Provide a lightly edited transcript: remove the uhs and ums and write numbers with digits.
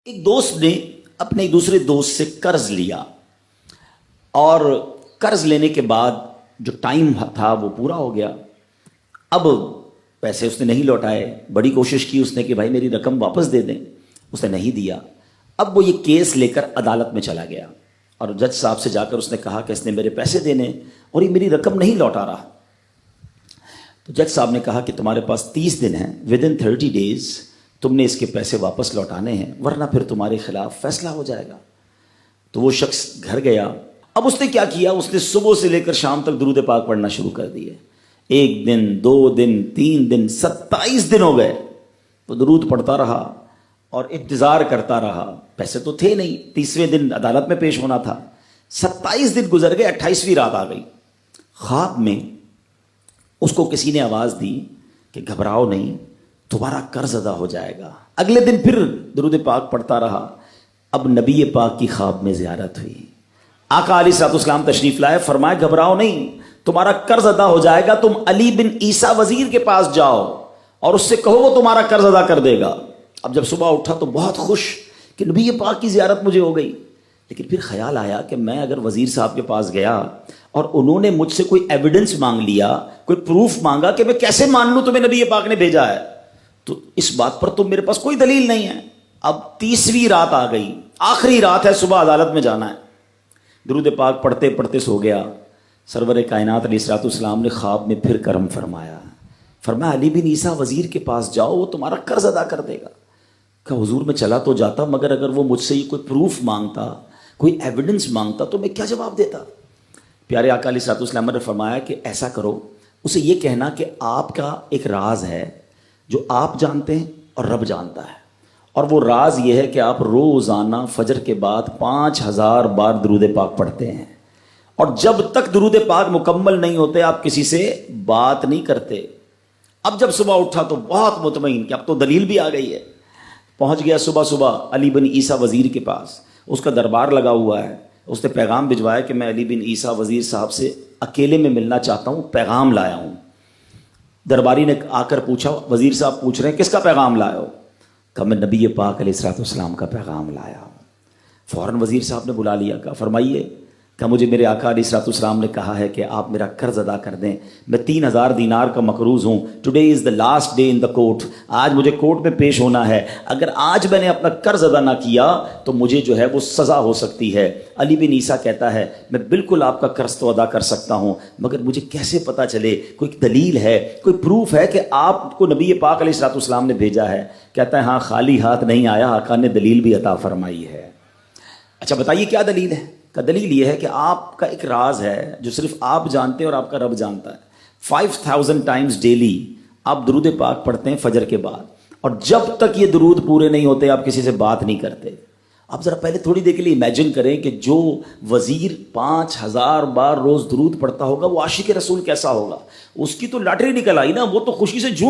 ایک دوست نے اپنے ایک دوسرے دوست سے قرض لیا اور قرض لینے کے بعد جو ٹائم تھا وہ پورا ہو گیا. اب پیسے اس نے نہیں لوٹائے. بڑی کوشش کی اس نے کہ بھائی میری رقم واپس دے دیں. اس نے نہیں دیا. اب وہ یہ کیس لے کر عدالت میں چلا گیا اور جج صاحب سے جا کر اس نے کہا کہ اس نے میرے پیسے دینے اور یہ میری رقم نہیں لوٹا رہا. تو جج صاحب نے کہا کہ تمہارے پاس 30 دن ہیں، ودن 30 days تم نے اس کے پیسے واپس لوٹانے ہیں ورنہ پھر تمہارے خلاف فیصلہ ہو جائے گا. تو وہ شخص گھر گیا. اب اس نے کیا کیا؟ اس نے صبح سے لے کر شام تک درود پاک پڑھنا شروع کر دیے. 1 دن 2 دن 3 دن 27 دن ہو گئے. وہ درود پڑھتا رہا اور انتظار کرتا رہا. پیسے تو تھے نہیں، 30ویں دن عدالت میں پیش ہونا تھا. 27 دن گزر گئے، 28ویں رات آ گئی. خواب میں اس کو کسی نے آواز دی کہ گھبراؤ نہیں، تمہارا قرض ادا ہو جائے گا. اگلے دن پھر درود پاک پڑھتا رہا. اب نبی پاک کی خواب میں زیارت ہوئی. آقا علیہ الصلوۃ والسلام تشریف لائے. فرمائے گھبراؤ نہیں، تمہارا قرض ادا ہو جائے گا. تم علی بن عیسیٰ وزیر کے پاس جاؤ اور اس سے کہو وہ تمہارا قرض ادا کر دے گا. اب جب صبح اٹھا تو بہت خوش کہ نبی پاک کی زیارت مجھے ہو گئی. لیکن پھر خیال آیا کہ میں اگر وزیر صاحب کے پاس گیا اور انہوں نے مجھ سے کوئی ایویڈنس مانگ لیا، کوئی پروف مانگا، کہ میں کیسے مان لوں تمہیں نبی پاک نے بھیجا ہے؟ تو اس بات پر تو میرے پاس کوئی دلیل نہیں ہے. اب 30ویں رات آ گئی، آخری رات ہے، صبح عدالت میں جانا ہے. درود پاک پڑھتے پڑھتے سو گیا. سرور کائنات علیہ الصلوۃ والسلام نے خواب میں پھر کرم فرمایا. فرمایا علی بن عیسیٰ وزیر کے پاس جاؤ، وہ تمہارا قرض ادا کر دے گا. کہ حضور میں چلا تو جاتا، مگر اگر وہ مجھ سے یہ کوئی پروف مانگتا، کوئی ایویڈنس مانگتا تو میں کیا جواب دیتا؟ پیارے آقا علیہ الصلوۃ والسلام نے فرمایا کہ ایسا کرو، اسے یہ کہنا کہ آپ کا ایک راز ہے جو آپ جانتے ہیں اور رب جانتا ہے، اور وہ راز یہ ہے کہ آپ روزانہ فجر کے بعد 5000 بار درود پاک پڑھتے ہیں، اور جب تک درود پاک مکمل نہیں ہوتے آپ کسی سے بات نہیں کرتے. اب جب صبح اٹھا تو بہت مطمئن کہ اب تو دلیل بھی آ گئی ہے. پہنچ گیا صبح علی بن عیسیٰ وزیر کے پاس. اس کا دربار لگا ہوا ہے. اس نے پیغام بھجوایا کہ میں علی بن عیسیٰ وزیر صاحب سے اکیلے میں ملنا چاہتا ہوں، پیغام لایا ہوں. درباری نے آ کر پوچھا، وزیر صاحب پوچھ رہے ہیں کس کا پیغام لائے ہو؟ کہا میں نبی پاک علیہ الصلوۃ والسلام کا پیغام لایا ہوں. فوراً وزیر صاحب نے بلا لیا. کہا فرمائیے. کہ مجھے میرے آقا علیہ الصلوۃ والسلام نے کہا ہے کہ آپ میرا قرض ادا کر دیں. میں 3000 دینار کا مقروض ہوں. Today is the last day in the court. آج مجھے کورٹ میں پیش ہونا ہے. اگر آج میں نے اپنا قرض ادا نہ کیا تو مجھے جو ہے وہ سزا ہو سکتی ہے. علی بن عیسیٰ کہتا ہے میں بالکل آپ کا قرض تو ادا کر سکتا ہوں، مگر مجھے کیسے پتہ چلے، کوئی دلیل ہے، کوئی پروف ہے کہ آپ کو نبی پاک علیہ الصلوۃ والسلام نے بھیجا ہے؟ کہتا ہے ہاں، خالی ہاتھ نہیں آیا، آقا نے دلیل بھی عطا فرمائی ہے. اچھا بتائیے کیا دلیل ہے؟ کا دلیل یہ ہے کہ آپ کا ایک راز ہے جو صرف آپ جانتے ہیں اور آپ کا رب جانتا ہے. 5000 ٹائمز ڈیلی آپ درود پاک پڑھتے ہیں فجر کے بعد، اور جب تک یہ درود پورے نہیں ہوتے آپ کسی سے بات نہیں کرتے. آپ ذرا پہلے تھوڑی دیر کے لیے امیجن کریں کہ جو وزیر 5000 بار روز درود پڑھتا ہوگا وہ عاشق رسول کیسا ہوگا. اس کی تو لاٹری نکل آئی نا، وہ تو خوشی سے جھوم